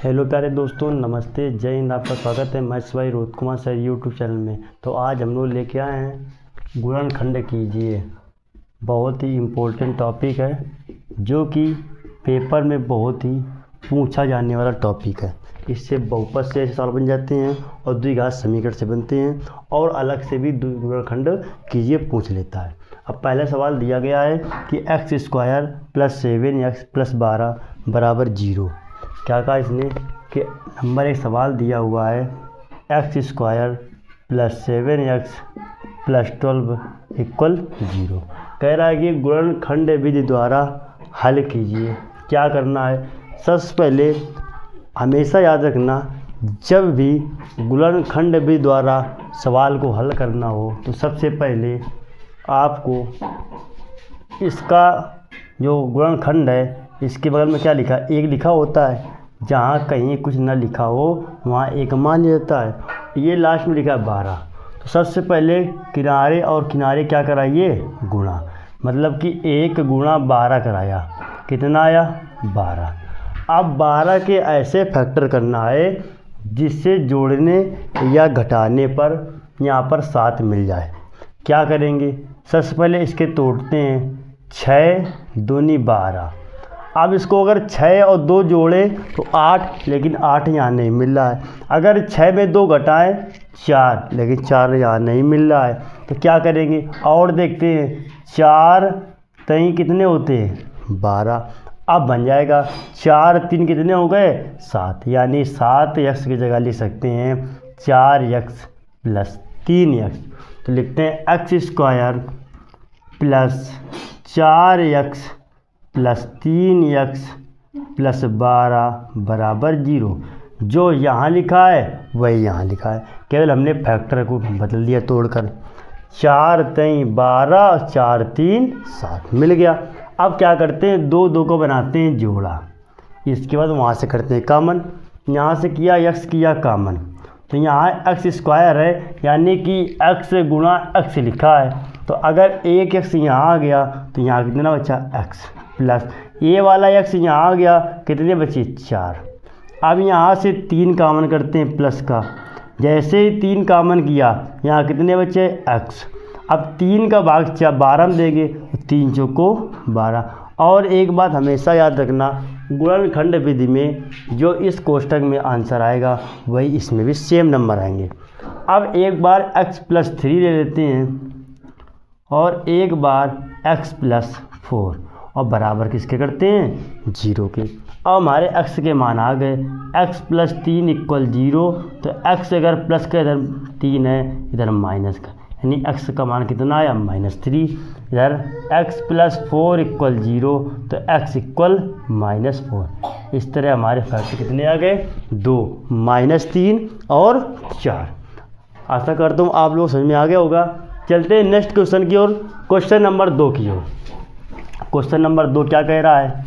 Hello प्यारे दोस्तों, नमस्ते, जय हिंद। आपका स्वागत है मैं भाई Rohit Kumar sir YouTube channel में। तो आज हम लोग लेके आए हैं गुणनखंड कीजिए। बहुत ही इम्पोर्टेंट टॉपिक है जो कि पेपर में बहुत ही पूछा जाने वाला टॉपिक है। इससे बहुपद से ऐसे सवाल बन जाते हैं और द्विघात समीकरण से बनते हैं और अलग से भी गुणनखंड कीजिए पूछ लेता है। अब पहला सवाल दिया गया है कि x² + 7x + 12 = 0। क्या कहा इसने कि नंबर एक सवाल दिया हुआ है x² + 7x + 12 = 0। कह रहा है कि गुणनखंड विधि द्वारा हल कीजिए। क्या करना है, सबसे पहले हमेशा याद रखना, जब भी गुणनखंड विधि द्वारा सवाल को हल करना हो तो सबसे पहले आपको इसका जो गुणनखंड है इसके बगल में क्या लिखा है, एक लिखा होता है। जहाँ कहीं कुछ न लिखा हो वहाँ एक मान जाता है। ये लास्ट में लिखा है 12। तो सबसे पहले किनारे और किनारे क्या कराइए, गुणा, मतलब कि 1 × 12 कराया। कितना आया, 12। अब 12 के ऐसे फैक्टर करना है जिससे जोड़ने या घटाने पर यहाँ पर 7 मिल जाए। क्या करेंगे, सबसे पहले इसके तोड़ते हैं। 6 दूनी 12। अब इसको अगर 6 और 2 जोड़े तो 8, लेकिन 8 यहाँ नहीं मिल रहा है। अगर 6 में 2 घटाएं 4, लेकिन 4 यहाँ नहीं मिल रहा है। तो क्या करेंगे और देखते हैं। 4 3 कितने होते हैं, 12। अब बन जाएगा 4 3 कितने हो गए, 7। यानी 7x की जगह लिख सकते हैं 4x + 3x। तो लिखते हैं x² + 4x + 3x + 12 = 0। जो यहाँ लिखा है वही यहाँ लिखा है, केवल हमने फैक्टर को बदल दिया तोड़कर। 4 3 12 और 4 3 7 मिल गया। अब क्या करते हैं, 2 2 को बनाते हैं जोड़ा। इसके बाद वहाँ से करते हैं कॉमन। यहाँ से किया x किया कॉमन, तो यहाँ x² है यानी कि x × x लिखा है। तो अगर 1x यहाँ आ गया तो यहाँ कितना बचा, x प्लस ये वाला x यहाँ आ गया, कितने बचे, 4। अब यहाँ से 3 कॉमन करते हैं प्लस का। जैसे ही 3 कॉमन किया यहाँ कितने बचे, x। अब 3 का भाग 12 में देंगे तो 3 चौको 12। और एक बात हमेशा याद रखना, गुणनखंड विधि में जो इस कोष्ठक में आंसर आएगा वही इसमें भी सेम नंबर आएंगे। अब एक बार x + 3 ले लेते हैं और एक बार x + 4 और बराबर किसके करते हैं, 0 के। अब हमारे x के मान आ गए। x + 3 = 0। तो x अगर प्लस का इधर 3 है, इधर माइनस का, यानी x का मान कितना आया, -3। इधर x + 4 = 0। तो x = -4। इस तरह हमारे फैक्टर कितने आ गए, 2, -3 और 4। आशा करता हूँ आप लोग समझ में आ गया होगा। चलते हैं नेक्स्ट क्वेश्चन की ओर, क्वेश्चन नंबर 2 की ओर। क्वेश्चन नंबर 2 क्या कह रहा है।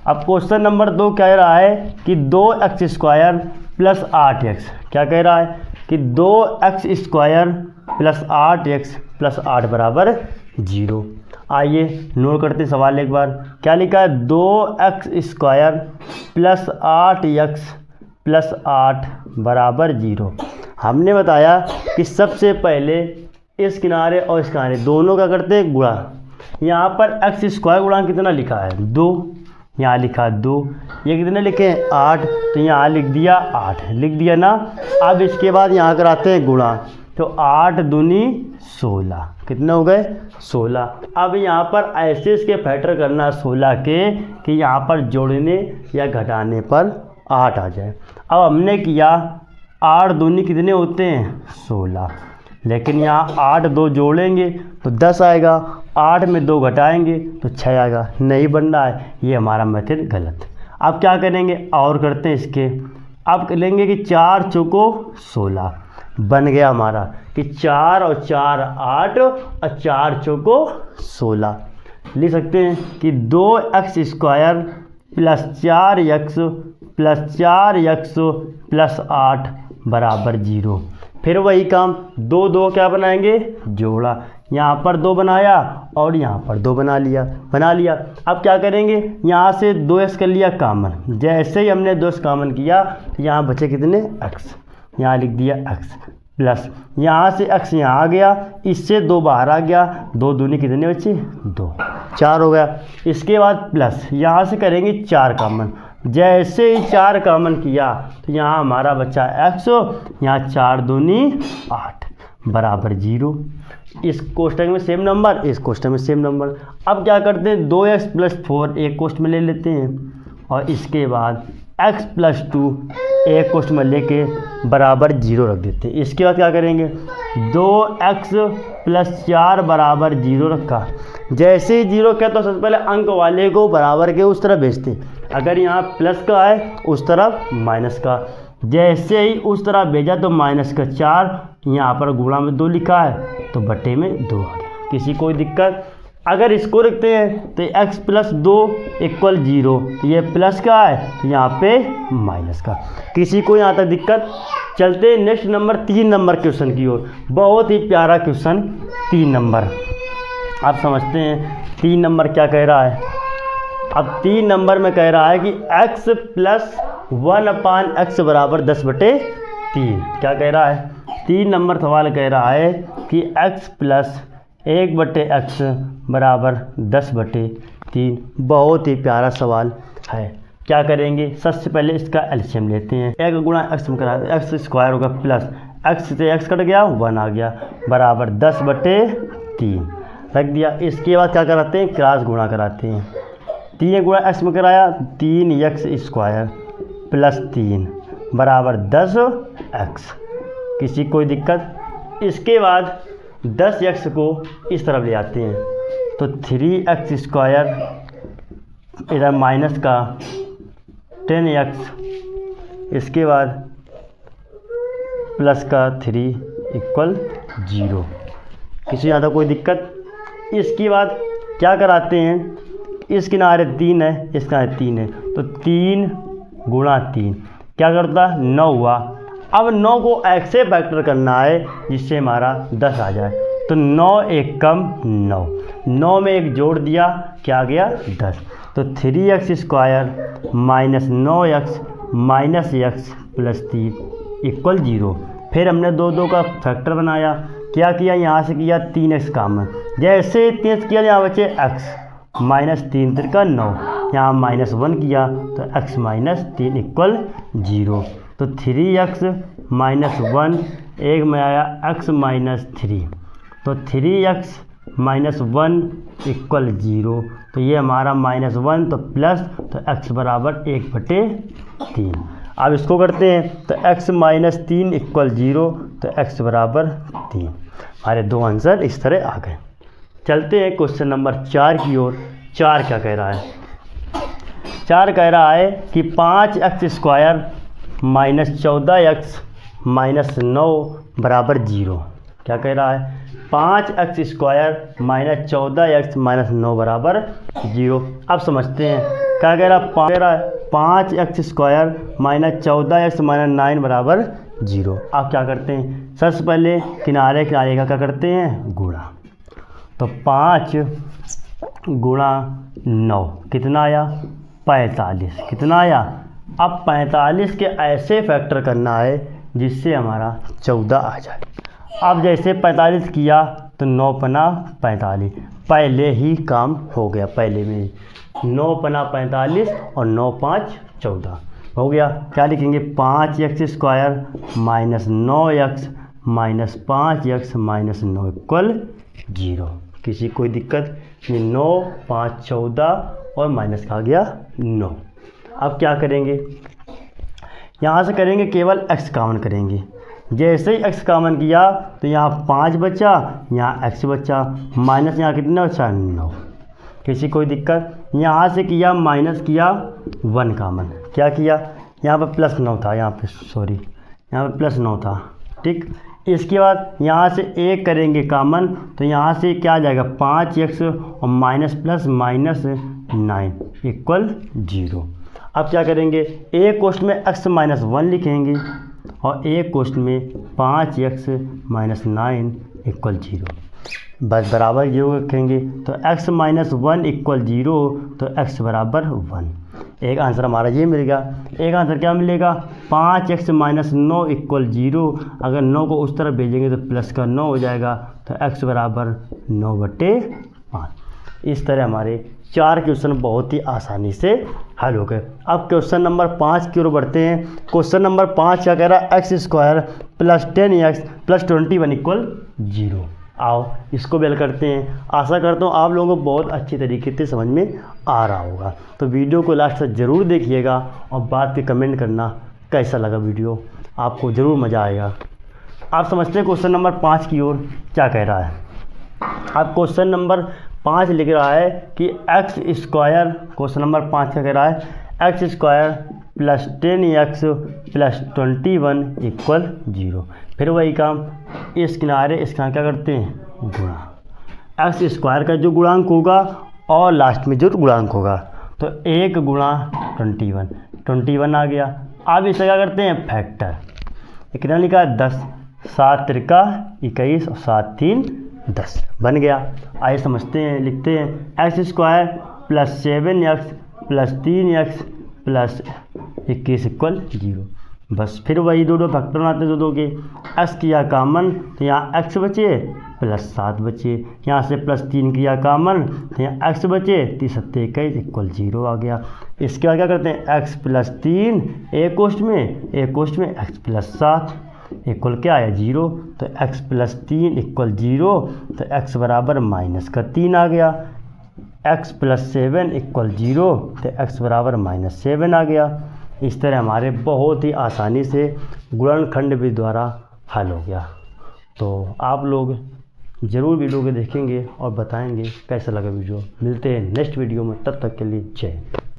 अब क्वेश्चन नंबर 2 कह रहा है कि 2x² + 8x। क्या कह रहा है कि 2x² + 8x + 8 = 0। आइए नोट करते हैं सवाल एक बार। क्या लिखा है, 2x² + 8x + 8 = 0। हमने बताया कि सबसे पहले इस किनारे और इस किनारे दोनों का करते हैं गुणा। यहाँ पर x² गुणा कितना लिखा है, 2। यहाँ लिखा 2। ये कितने लिखे हैं, 8। तो यहाँ लिख दिया 8, लिख दिया ना। अब इसके बाद यहाँ कराते हैं गुणा। तो 8 दूनी 16, कितने हो गए, 16। अब यहाँ पर ऐसे इसके फैक्टर करना 16 के कि यहाँ पर जोड़ने या घटाने पर 8 आ जाए। अब हमने किया 8 दूनी कितने होते हैं, 16। लेकिन यहाँ 8 2 जोड़ेंगे तो 10 आएगा, 8 में 2 घटाएंगे तो 6 आएगा। नहीं बन रहा है, ये हमारा मेथड गलत। अब क्या करेंगे और करते हैं इसके। अब लेंगे कि 4 चौको 16 बन गया हमारा कि 4 और 4 8 और 4 चौको 16। लिख सकते हैं कि 2x² + 4x + 4x + 8 = 0। फिर वही काम 2 2 क्या बनाएंगे, जोड़ा। यहाँ पर 2 बनाया और यहाँ पर 2 बना लिया। अब क्या करेंगे, यहाँ से 2x कर लिया कामन। जैसे ही हमने 2x कामन किया तो यहाँ बचे कितने, x, यहाँ लिख दिया x प्लस यहाँ से x यहाँ आ गया, इससे 2 बाहर आ गया, 2 दूनी कितने बचे, 2, 4 हो गया। इसके बाद प्लस यहाँ से करेंगे 4 कामन। जैसे ही 4 कामन किया तो यहाँ हमारा बचा x, यहाँ 4 दूनी 8 बराबर 0। इस कोष्टक में सेम नंबर, इस कोष्टक में सेम नंबर। अब क्या करते हैं, 2x प्लस 4 एक कोष्ट में ले लेते हैं और इसके बाद x प्लस 2 एक कोष्ट में लेके बराबर 0 रख देते हैं। इसके बाद क्या करेंगे, 2x प्लस 4 बराबर 0 रखा। जैसे ही 0 क्या तो सबसे पहले अंक वाले को बराबर के उस तरफ भेजते हैं। अगर यहाँ प्लस का है उस तरफ माइनस का। जैसे ही उस तरफ भेजा तो माइनस का 4, यहाँ पर गुणा में 2 लिखा है तो बटे में 2 आ गया। किसी कोई दिक्कत? अगर इसको रखते हैं तो x प्लस 2 इक्वल 0, तो ये प्लस का है तो यहाँ पे माइनस का। किसी को यहाँ तक दिक्कत? चलते हैं नेक्स्ट नंबर 3 नंबर क्वेश्चन की ओर। बहुत ही प्यारा क्वेश्चन 3 नंबर। आप समझते हैं 3 नंबर क्या कह रहा है। अब 3 नंबर में कह रहा है कि x प्लस 1/x बराबर 10/3। क्या कह रहा है, 3 नंबर सवाल कह रहा है कि x प्लस 1/x बराबर 10/3। बहुत ही प्यारा सवाल है। क्या करेंगे, सबसे पहले इसका एलसीएम लेते हैं। 1 गुणा x में करा, x स्क्वायर होगा प्लस x से x कट गया 1 आ गया बराबर 10/3 रख दिया। इसके बाद क्या कराते हैं, क्रॉस गुणा कराते हैं। 3 गुणा x में कराया 3x स्क्वायर प्लस 3 बराबर 10x। किसी कोई दिक्कत? इसके बाद 10x को इस तरफ ले आते हैं तो 3x स्क्वायर इधर माइनस का 10x, इसके बाद प्लस का 3 इक्वल 0। किसी ज़्यादा कोई दिक्कत? इसके बाद क्या कराते हैं, इस किनारे 3 है, इस किनारे 3 है तो 3 गुणा 3 क्या करता, 9 हुआ। अब 9 को ऐसे फैक्टर करना है जिससे हमारा 10 आ जाए। तो 9 एक कम 9 में एक जोड़ दिया, क्या आ गया 10। तो 3x square minus 9x minus x plus 3 equal 0। फिर हमने 2 का फैक्टर बनाया। क्या किया, यहाँ से किया 3x कामन। जैसे 3x किया यहाँ बचे x माइनस 3 3 9, यहाँ -1 किया तो x माइनस 3 इक्वल 0। तो 3x माइनस 1 एक में आया x माइनस 3, तो 3x माइनस 1 इक्वल 0। तो ये हमारा -1 तो प्लस, तो x बराबर 1/3। अब इसको करते हैं तो x माइनस 3 इक्वल 0, तो x बराबर 3। हमारे 2 आंसर इस तरह आ गए। चलते हैं क्वेश्चन नंबर 4 की ओर। 4 क्या कह रहा है, 4 कह रहा है कि 5x square minus 14x minus 9 बराबर 0। क्या कह रहा है, 5x square minus 14x minus 9 बराबर 0। अब समझते हैं क्या कह रहा है, 5x square minus 14x minus 9 बराबर 0। आप क्या करते हैं, सबसे पहले किनारे किनारे का क्या करते हैं, गुणा। तो 5 गुणा 9 कितना आया, 45। कितना आया, अब 45 के ऐसे फैक्टर करना है जिससे हमारा 14 आ जाए। अब जैसे 45 किया तो 9 पना 45, पहले ही काम हो गया। पहले में 9 पना 45 और 9 5 14 हो गया। क्या लिखेंगे, 5x square minus 9x minus 5x minus 9 equal 0। किसी कोई दिक्कत? 9 5 14 और माइनस का आ गया 9। अब क्या करेंगे, यहाँ से करेंगे केवल x कॉमन करेंगे। जैसे ही x कॉमन किया तो यहाँ 5 बचा, यहाँ x बचा, माइनस यहाँ कितना बचा 9। किसी कोई दिक्कत? यहाँ से किया माइनस किया 1 कॉमन। क्या किया, यहाँ पर प्लस 9 था, यहाँ पे सॉरी यहाँ पर प्लस 9 था, ठीक। इसके बाद यहाँ से 1 करेंगे कॉमन तो यहाँ से क्या आ जाएगा, 5x और माइनस प्लस माइनस 9 इक्वल 0। अब क्या करेंगे, एक क्वेश्चन में x माइनस 1 लिखेंगे और एक क्वेश्चन में 5x माइनस 9 इक्वल 0। बस बराबर 0 रखेंगे तो x माइनस 1 इक्वल 0, तो x बराबर 1। एक आंसर हमारा ये मिल गया। एक आंसर क्या मिलेगा, 5x माइनस 9 इक्वल 0। अगर 9 को उस तरफ भेजेंगे तो प्लस का 9 हो जाएगा, तो x बराबर 9/5। इस तरह हमारे 4 क्वेश्चन बहुत ही आसानी से हल हो गए। अब क्वेश्चन नंबर 5 की ओर बढ़ते हैं। क्वेश्चन नंबर 5 क्या कह रहा है, x² plus 10x plus 21 equal 0। आओ इसको भी हल करते हैं। आशा करता हूँ आप लोगों को बहुत अच्छी तरीके से समझ में आ रहा होगा। तो वीडियो को लास्ट तक ज़रूर देखिएगा और बाद में कमेंट करना कैसा लगा वीडियो, आपको ज़रूर मज़ा आएगा। आप समझते हैं क्वेश्चन नंबर 5 की ओर क्या कह रहा है। अब क्वेश्चन नंबर 5 लिख रहा है कि x², क्वेश्चन नंबर 5 क्या कह रहा है, x² plus 10x plus 21 equal 0। फिर वही काम, इस किनारे क्या करते हैं, गुणा। x² का जो गुणांक होगा और लास्ट में जो गुणांक होगा, तो 1 गुणा 21 आ गया। अब इसे क्या करते हैं, फैक्टर। कितना लिखा है, 10, 7 त्रिका 21 और 7 3 10 बन गया। आइए समझते हैं, लिखते हैं x² plus 7x plus 3x plus 21 equal 0। बस फिर वही दो फैक्टर बनाते दो के। x किया कामन तो यहाँ x बचे प्लस 7 बचे, यहाँ से प्लस 3 किया कामन तो यहाँ x बचे, 3 7 21 इक्वल 0 आ गया। इसके बाद क्या करते हैं, x प्लस 3 एक कोष्ठ में x प्लस 7 इक्वल क्या आया, 0। तो x प्लस 3 इक्वल 0, तो x बराबर -3 आ गया। x प्लस 7 इक्वल 0, तो x बराबर -7 आ गया। इस तरह हमारे बहुत ही आसानी से गुणनखंड विधि द्वारा हल हो गया। तो आप लोग ज़रूर वीडियो को देखेंगे और बताएंगे कैसा लगा वीडियो। मिलते हैं नेक्स्ट वीडियो में, तब तक के लिए जय।